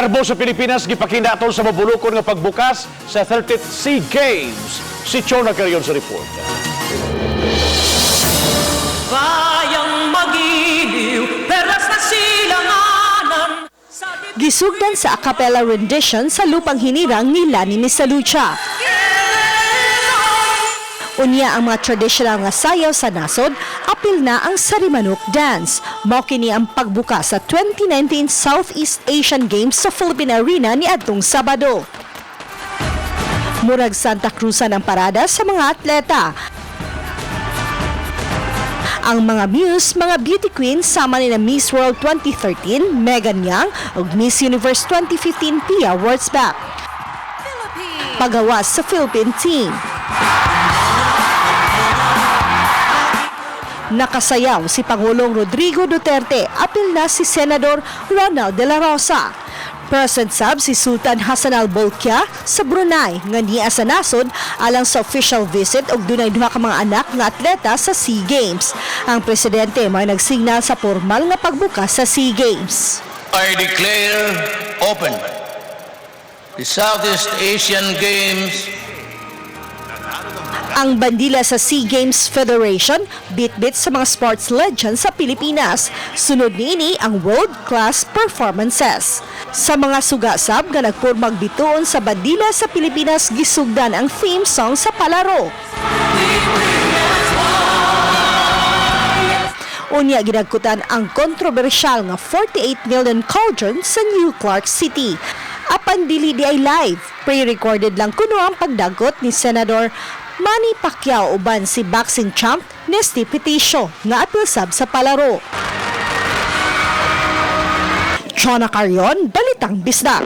Garbo sa Pilipinas, Gipakita aton sa mabulukon nga pagbukas sa 30th SEA Games. Si Chona Carrion sa report. Bayang magiliw, perlas na silanganan. Gisugdan sa a cappella rendition sa lupang hinirang ni Lani Misalucha. Unya ang mga traditional nga sayaw sa nasod, apil na ang Sarimanok Dance. Mao kini ang pagbukas sa 2019 Southeast Asian Games sa Philippine Arena ni adtong Sabado. Murag Santa Cruzan ang parada sa mga atleta. Ang mga muse, mga beauty queens sama ni na Miss World 2013, Megan Young, ug Miss Universe 2015, Pia Wurtzbach. Pagawas sa Philippine team. Nakasayaw si Pangulong Rodrigo Duterte, apil na si Senador Ronald de la Rosa. Present sab si Sultan Hassan al-Bolkiah sa Brunei nga niya sa nasod alang sa official visit og dunay duha ka mga anak nga atleta sa SEA Games. Ang presidente may nagsignal sa formal nga pagbukas sa SEA Games. I declare open the Southeast Asian Games. Ang bandila sa SEA Games Federation, bit-bit sa mga sports legends sa Pilipinas. Sunod niini ang world-class performances. Sa mga sugasab nga nagpurmag bituon sa bandila sa Pilipinas, gisugdan ang theme song sa palaro. Unya ginagkutan ang kontrobersyal nga 48 million cauldron sa New Clark City. Apan dili di ay live, pre-recorded lang kuno ang pagdagot ni Senador Manny Pacquiao uban si boxing champ Nesty Peticio nga apil sab sa palaro. Chona Carrion, Balitang Bisdak.